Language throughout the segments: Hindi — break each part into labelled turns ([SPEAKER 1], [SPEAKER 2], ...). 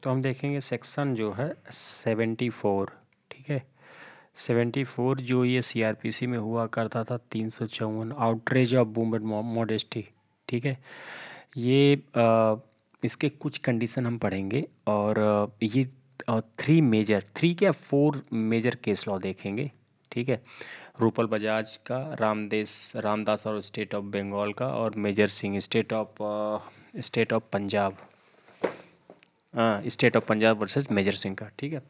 [SPEAKER 1] तो हम देखेंगे सेक्शन जो है 74, ठीक है। 74 जो ये सीआरपीसी में हुआ करता था 354 आउटरेज ऑफ वुमेन मॉडेस्टी, ठीक है। ये इसके कुछ कंडीशन हम पढ़ेंगे और ये थ्री क्या फोर मेजर केस लॉ देखेंगे, ठीक है। रूपल बजाज का, रामदास और स्टेट ऑफ बंगाल का, और major Singh state of Punjab, state of Punjab versus major Singh का, ठीक है।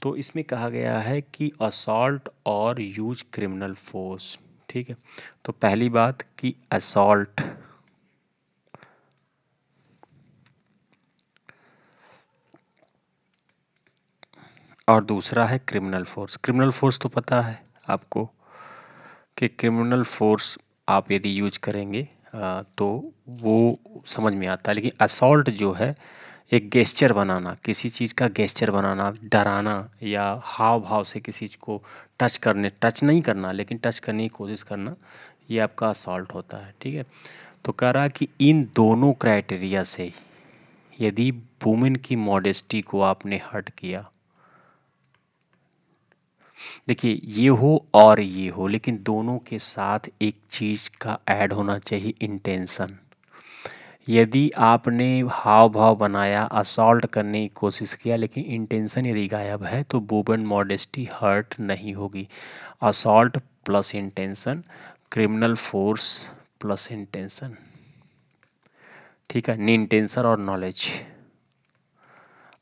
[SPEAKER 1] तो इसमें कहा गया है कि असॉल्ट और यूज क्रिमिनल फोर्स, ठीक है। तो पहली बात कि असॉल्ट और दूसरा है क्रिमिनल फोर्स। क्रिमिनल फोर्स तो पता है आपको कि क्रिमिनल फोर्स आप यदि यूज करेंगे तो वो समझ में आता है, लेकिन असॉल्ट जो है एक गेस्चर बनाना, किसी चीज़ का गेस्चर बनाना, डराना या हाव भाव से किसी चीज़ को टच नहीं करना लेकिन टच करने की कोशिश करना, ये आपका असॉल्ट होता है, ठीक है। तो कह रहा कि इन दोनों क्राइटेरिया से यदि वुमेन की मॉडेस्टी को आपने हर्ट किया, देखिए ये हो और ये हो, लेकिन दोनों के साथ एक चीज का ऐड होना चाहिए, इंटेंशन। यदि आपने हाव भाव बनाया, असॉल्ट करने की कोशिश किया, लेकिन इंटेंशन यदि गायब है तो वुमेन मॉडेस्टी हर्ट नहीं होगी। Assault plus intention, criminal force plus intention, ठीक है। इंटेंशन और नॉलेज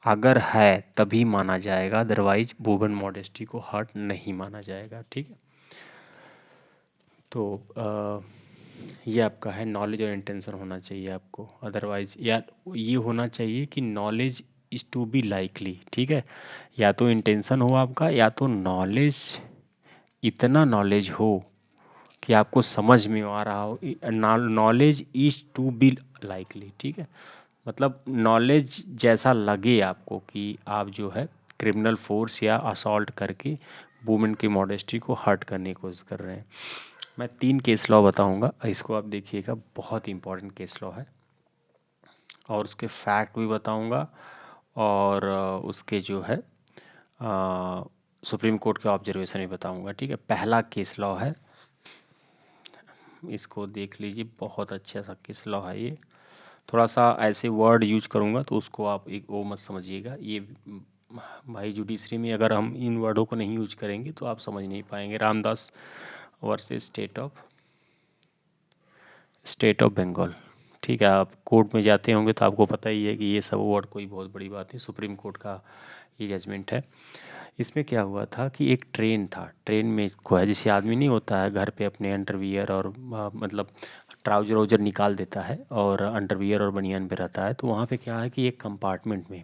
[SPEAKER 1] अगर है तभी माना जाएगा, अदरवाइज वुमेन मॉडेस्टी को हर्ट नहीं माना जाएगा, ठीक है। तो ये आपका है, नॉलेज और इंटेंशन होना चाहिए आपको, अदरवाइज या ये होना चाहिए कि knowledge is to be likely, ठीक है। या तो इंटेंशन हो आपका, या तो नॉलेज, इतना नॉलेज हो कि आपको समझ में आ रहा हो। Knowledge is to be likely, ठीक है। मतलब नॉलेज जैसा लगे आपको कि आप जो है क्रिमिनल फोर्स या असॉल्ट करके वुमेन की मॉडेस्टी को हर्ट करने की कोशिश कर रहे हैं। मैं 3 केस लॉ बताऊंगा, इसको आप देखिएगा, बहुत इंपॉर्टेंट केस लॉ है, और उसके फैक्ट भी बताऊंगा, और उसके जो है सुप्रीम कोर्ट के ऑब्जर्वेशन भी बताऊंगा, ठीक है। पहला केस लॉ है, इसको देख लीजिए, बहुत अच्छा सा केस लॉ है ये। थोड़ा सा ऐसे वर्ड यूज करूंगा तो उसको आप एक वो मत समझिएगा, ये भाई जुडिशरी में अगर हम इन वर्डों को नहीं यूज करेंगे तो आप समझ नहीं पाएंगे। Ramdas versus state of Bengal, ठीक है। आप कोर्ट में जाते होंगे तो आपको पता ही है कि ये सब वर्ड कोई बहुत बड़ी बात है, सुप्रीम कोर्ट का ये जजमेंट है। इसमें क्या हुआ था कि एक ट्रेन था, ट्रेन में कोई जैसे आदमी नहीं होता है घर पे अपने अंडरवियर और मतलब ट्राउजर वाउजर निकाल देता है और अंडरवियर और बनियान पे रहता है, तो वहाँ पे क्या है कि एक कंपार्टमेंट में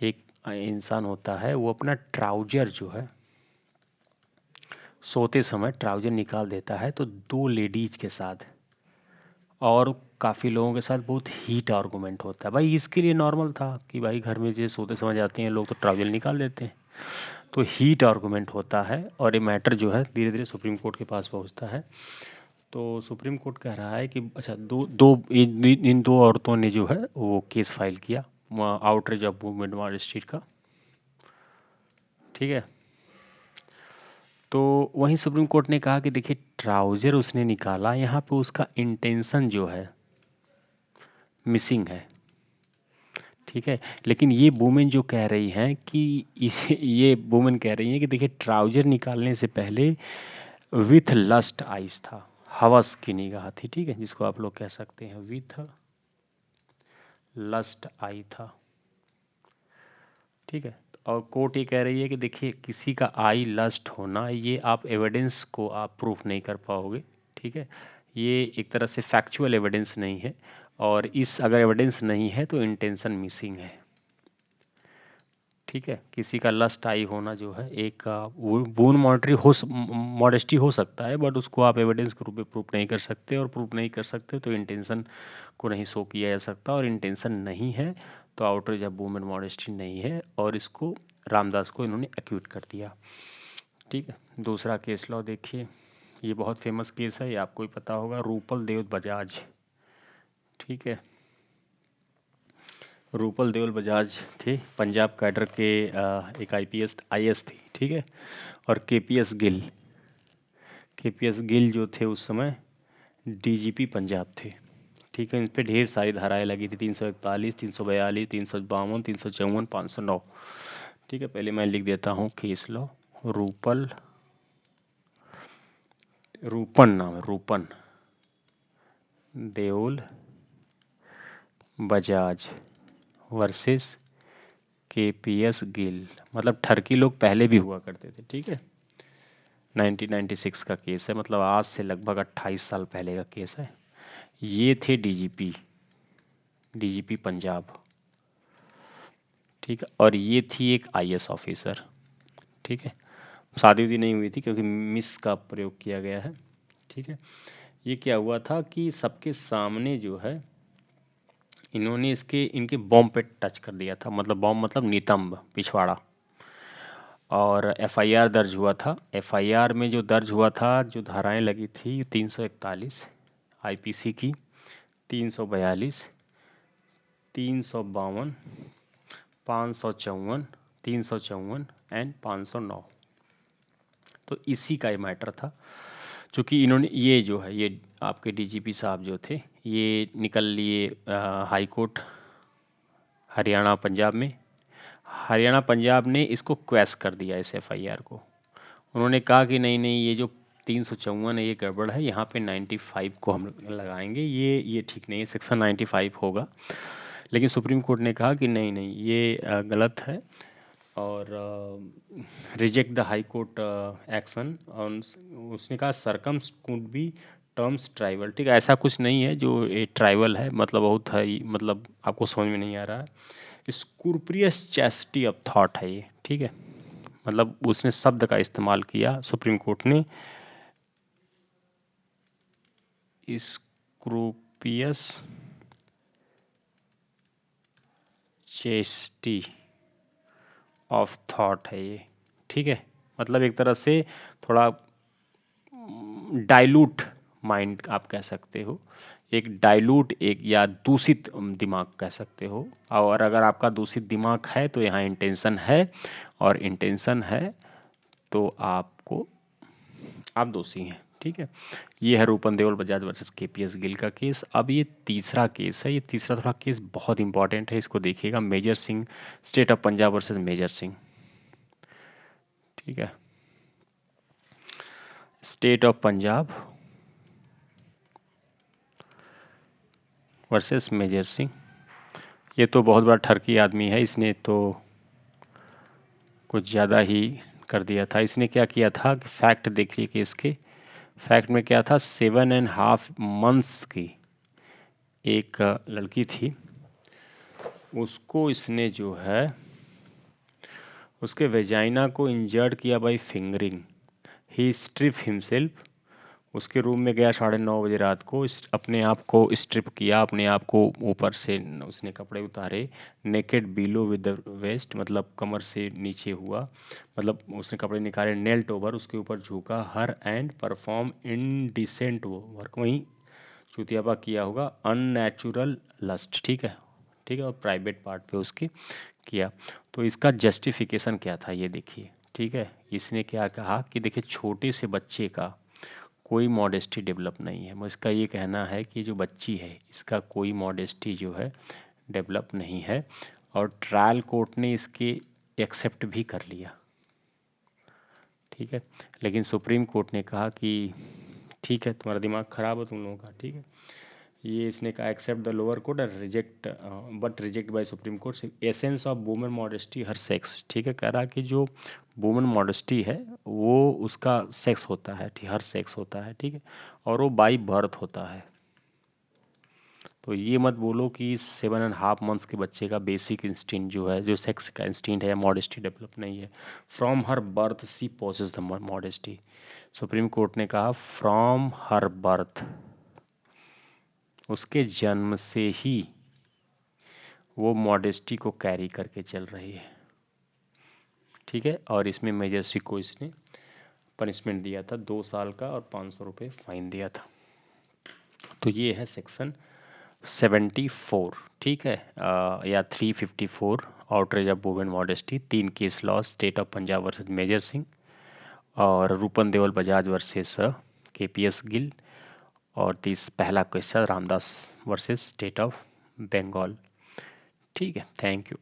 [SPEAKER 1] एक इंसान होता है, वो अपना ट्राउजर जो है सोते समय ट्राउजर निकाल देता है, तो 2 लेडीज के साथ और काफ़ी लोगों के साथ बहुत हीट आर्गूमेंट होता है। भाई इसके लिए नॉर्मल था कि भाई घर में जो सोते समय जाते हैं लोग तो ट्राउजर निकाल देते हैं, तो हीट आर्गूमेंट होता है और ये मैटर जो है धीरे धीरे सुप्रीम कोर्ट के पास पहुंचता है। तो सुप्रीम कोर्ट कह रहा है कि अच्छा, दो दो इन 2 औरतों ने जो है वो केस फाइल किया आउटरीच ऑफ वुमेन मजिस्ट्रेट का, ठीक है। तो वहीं सुप्रीम कोर्ट ने कहा कि देखिए ट्राउजर उसने निकाला, यहाँ पे उसका इंटेंशन जो है मिसिंग है, ठीक है। लेकिन ये वुमेन जो कह रही हैं कि इसे ये वुमेन कह रही हैं कि देखिए ट्राउजर निकालने से पहले विथ लस्ट आइज था, हवस की निगाह थी, ठीक है, जिसको आप लोग कह सकते हैं विथ लस्ट आई था, ठीक है। और कोर्ट ये कह रही है कि देखिए किसी का आई लस्ट होना, ये आप एविडेंस को आप प्रूफ नहीं कर पाओगे, ठीक है। ये एक तरह से फैक्चुअल एविडेंस नहीं है, और इस अगर एविडेंस नहीं है तो इंटेंशन मिसिंग है, ठीक है। किसी का लस्ट आई होना जो है एक वून मॉडेस्टी हो सकता है, बट उसको आप एविडेंस के रूप में प्रूफ नहीं कर सकते, और प्रूफ नहीं कर सकते तो इंटेंशन को नहीं शो किया जा सकता, और इंटेंशन नहीं है तो आउटरीच ऑफ वुमेन मॉडेस्टी नहीं है, और इसको रामदास को इन्होंने एक्यूट कर दिया, ठीक है। दूसरा केस लॉ देखिए, ये बहुत फेमस केस है, ये आपको ही पता होगा, रूपल देव बजाज, ठीक है। रूपल देओल बजाज थे, पंजाब कैडर के एक आईएएस थी, ठीक है। और केपीएस गिल जो थे उस समय डीजीपी पंजाब थे, ठीक है। इन पे ढेर सारी धाराएं लगी थी, 341, 342, 352, 354, 509, ठीक है। पहले मैं लिख देता हूँ केस लॉ। रूपन नाम है, रूपन देओल बजाज वर्सेस केपीएस गिल, मतलब ठरकी लोग पहले भी हुआ करते थे, ठीक है। 1996 का केस है, मतलब आज से लगभग 28 साल पहले का केस है। ये थे डीजीपी पंजाब, ठीक है। और ये थी एक आईएएस ऑफिसर, ठीक है। शादी उदी नहीं हुई थी क्योंकि मिस का प्रयोग किया गया है, ठीक है। ये क्या हुआ था कि सबके सामने जो है इन्होंने इनके बॉम्ब पे टच कर दिया था, मतलब बॉम्ब मतलब नितंब, पिछवाड़ा। और एफआईआर दर्ज हुआ था। एफआईआर में जो दर्ज हुआ था, जो धाराएं लगी थी, 341 आईपीसी की, 342, 352, 554, 354 एंड 509। तो इसी का ये मैटर था, क्योंकि इन्होंने ये जो है, ये आपके डीजीपी साहब जो थे, ये निकल लिए हाई कोर्ट हरियाणा पंजाब में। हरियाणा पंजाब ने इसको क्वैश कर दिया, इस एफआईआर को। उन्होंने कहा कि नहीं नहीं, ये जो 354 है ये गड़बड़ है, यहाँ पे 95 को हम लगाएंगे, ये ठीक नहीं है, सेक्शन 95 होगा। लेकिन सुप्रीम कोर्ट ने कहा कि नहीं नहीं, ये गलत है, और reject the high court action. उसने कहा सरकम्स कुड बी टर्म्स ट्राइबल, ठीक है। ऐसा कुछ नहीं है जो ये ट्राइबल है, मतलब बहुत है, मतलब आपको समझ में नहीं आ रहा है। स्क्रूपियस चैस्टी ऑफ थॉट है ये, ठीक है। मतलब उसने शब्द का इस्तेमाल किया सुप्रीम कोर्ट ने, स्क्रूपियस चेस्टी ऑफ थॉट है ये, ठीक है। मतलब एक तरह से थोड़ा डाइल्यूट माइंड आप कह सकते हो, एक डाइल्यूट, एक या दूषित दिमाग कह सकते हो। और अगर आपका दूषित दिमाग है तो यहाँ इंटेंशन है, और इंटेंशन है तो आप दोषी हैं, ठीक है। ये है रूपन देओल बजाज वर्सेस केपीएस गिल का केस। अब ये तीसरा केस है, ये तीसरा थोड़ा केस बहुत इंपॉर्टेंट है, इसको देखिएगा। Major Singh, state of Punjab versus major Singh, ठीक है। State of Punjab versus major Singh. ये तो बहुत बड़ा ठरकी आदमी है, इसने तो कुछ ज़्यादा ही कर दिया था। इसने क्या किया था कि फैक्ट देखिए कि इसके फैक्ट में क्या था, 7.5 मंथ्स की एक लड़की थी, उसको इसने जो है उसके वेजाइना को इंजर्ड किया by fingering. He strip himself, उसके रूम में गया 9:30 बजे रात को, अपने आप को स्ट्रिप किया, अपने आप को ऊपर से उसने कपड़े उतारे, naked below with the waist, मतलब कमर से नीचे हुआ, मतलब उसने कपड़े निकाले, नेल्ट ओवर, उसके ऊपर झुका, her and perform indecent work, वहीं चुतियापा किया होगा, अननेचुरल लस्ट, ठीक है, ठीक है। और प्राइवेट पार्ट पे उसके किया। तो इसका जस्टिफिकेशन क्या था ये देखिए, ठीक है। इसने क्या कहा कि देखिए, छोटे से बच्चे का कोई मॉडेस्टी डेवलप नहीं है। इसका ये कहना है कि जो बच्ची है इसका कोई मॉडेस्टी जो है डेवलप नहीं है, और ट्रायल कोर्ट ने इसके एक्सेप्ट भी कर लिया, ठीक है। लेकिन सुप्रीम कोर्ट ने कहा कि ठीक है, तुम्हारा दिमाग खराब है तुम लोगों का, ठीक है। ये इसने कहा एक्सेप्ट द लोअर कोर्ट और reject, but reject by supreme court essence of women modesty her sex, ठीक है। कह रहा कि जो वुमेन मॉडेस्टी है वो उसका सेक्स होता है, हर सेक्स होता है, ठीक है। और वो बाई बर्थ होता है। तो ये मत बोलो कि 7.5 मंथ्स के बच्चे का बेसिक इंस्टिंक्ट जो है, जो सेक्स का इंस्टिंक्ट है, मॉडेस्टी डेवलप नहीं है। From her birth she possess the modesty, supreme court ने कहा फ्रॉम हर बर्थ, उसके जन्म से ही वो मॉडेस्टी को कैरी करके चल रही है, ठीक है। और इसमें मेजर्सी को इसने पनिशमेंट दिया था 2 साल का और 500 रुपये फाइन दिया था। तो ये है सेक्शन 74, ठीक है, या 354, outrage of women modesty, 3 case laws, state of Punjab versus major Singh, और रूपन देवल बजाज वर्सेस केपीएस गिल, और पहला question Ramdas versus state of Bengal. ठीक है, थैंक यू।